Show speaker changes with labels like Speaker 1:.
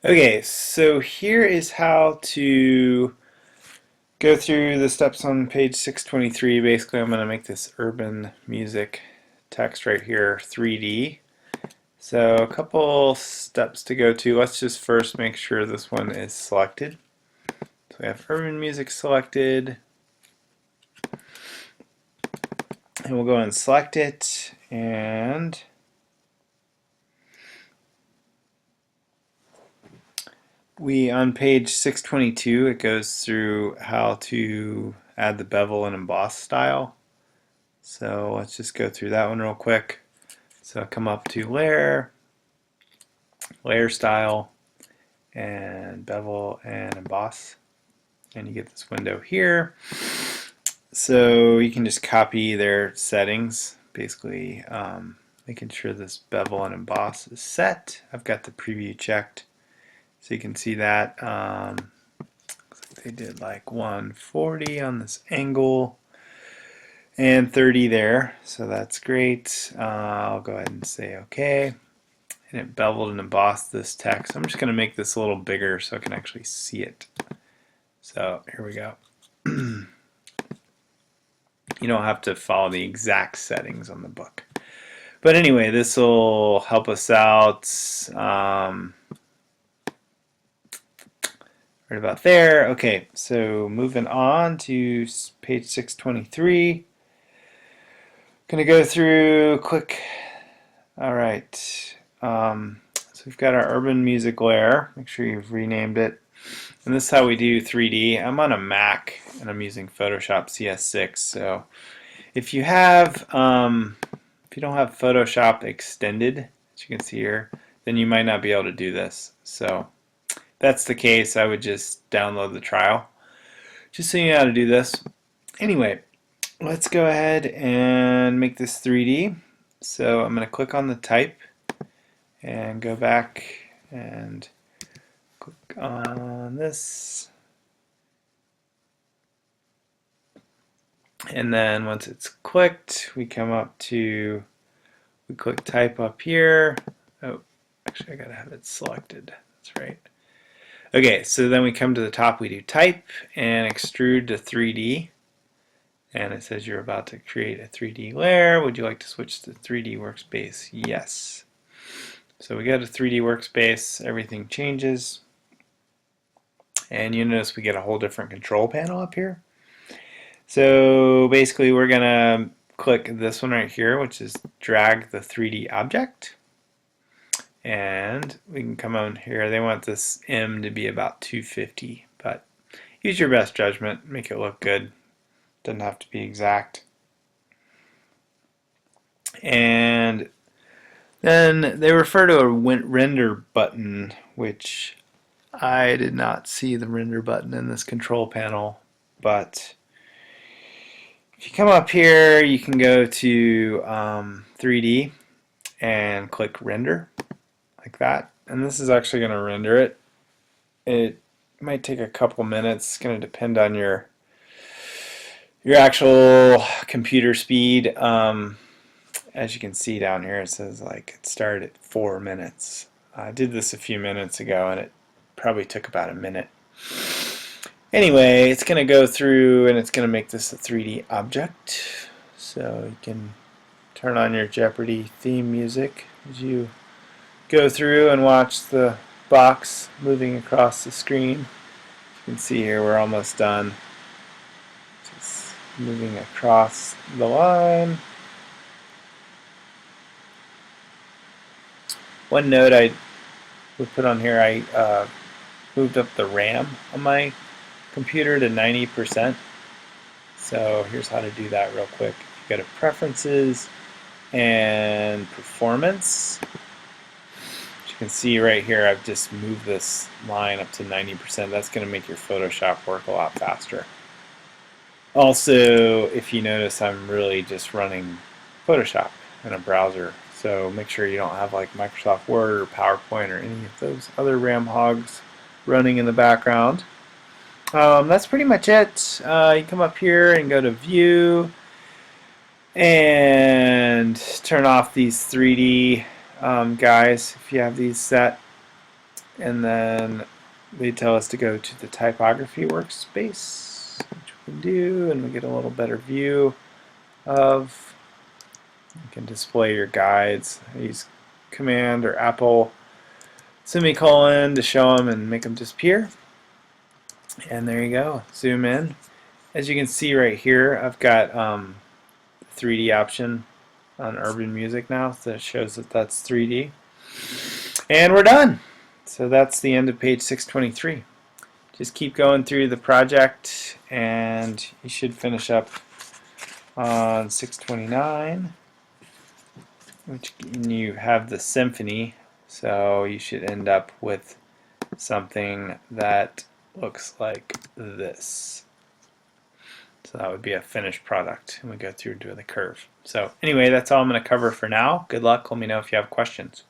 Speaker 1: Okay, so here is how to go through the steps on page 623. Basically, I'm going to make this urban music text right here 3D. So a couple steps to go to. Let's just first make sure this one is selected. So we have urban music selected. And we'll go and select it, and on page 622 it goes through how to add the bevel and emboss style. So let's just go through that one real quick. So come up to Lair, Layer Style, and Bevel and Emboss, and you get this window here. So you can just copy their settings, basically making sure this Bevel and Emboss is set. I've got the preview checked, so you can see that. They did like 140 on this angle and 30 there, so that's great. I'll go ahead and say OK. And it beveled and embossed this text. I'm just going to make this a little bigger so I can actually see it. So here we go. You don't have to follow the exact settings on the book. But anyway, this will help us out right about there. Okay, so moving on to page 623. Going to go through quick. All right. So we've got our urban music layer. Make sure you've renamed it. And this is how we do 3D. I'm on a Mac and I'm using Photoshop CS6. So if you have, if you don't have Photoshop extended, as you can see here, then you might not be able to do this. So if that's the case, I would just download the trial, just so you know how to do this. Anyway, let's go ahead and make this 3D. So I'm going to click on the type and go back and click on this. And then once it's clicked, we come up to, we click type up here. Oh, actually I gotta have it selected. That's right. Okay, so then we come to the top, we do type and extrude to 3D. And it says you're about to create a 3D layer. Would you like to switch to 3D workspace? Yes. So we got a 3D workspace, everything changes. And you notice we get a whole different control panel up here. So basically we're gonna click this one right here, which is drag the 3D object. And we can come on here. They want this M to be about 250, but use your best judgment, make it look good. Doesn't have to be exact. And then they refer to a render button, which I did not see the render button in this control panel, but if you come up here, you can go to 3D and click render, like that. And this is actually going to render it. It might take a couple minutes. It's going to depend on your actual computer speed. As you can see down here, it says like it started at 4 minutes. I did this a few minutes ago and it probably took about a minute. Anyway, it's going to go through and it's going to make this a 3D object. So you can turn on your Jeopardy theme music as you go through and watch the box moving across the screen. You can see here we're almost done. Just moving across the line. One note I would put on here, I moved up the RAM on my computer to 90%. So here's how to do that real quick. You go to Preferences and Performance. As you can see right here, I've just moved this line up to 90%. That's going to make your Photoshop work a lot faster. Also, if you notice, I'm really just running Photoshop in a browser. So make sure you don't have like Microsoft Word or PowerPoint or any of those other RAM hogs running in the background. That's pretty much it. You come up here and go to View and turn off these 3D guys if you have these set. And then they tell us to go to the typography workspace, which we can do, and we get a little better view of. You can display your guides. I use Command or Apple semicolon to show them and make them disappear. And there you go. Zoom in. As you can see right here, I've got 3D option on urban music now, so it shows that that's 3D. And we're done. So that's the end of page 623. Just keep going through the project and you should finish up on 629, which you have the symphony, so you should end up with something that looks like this. So that would be a finished product, and we go through to the curve. So anyway, that's all I'm going to cover for now. Good luck. Let me know if you have questions.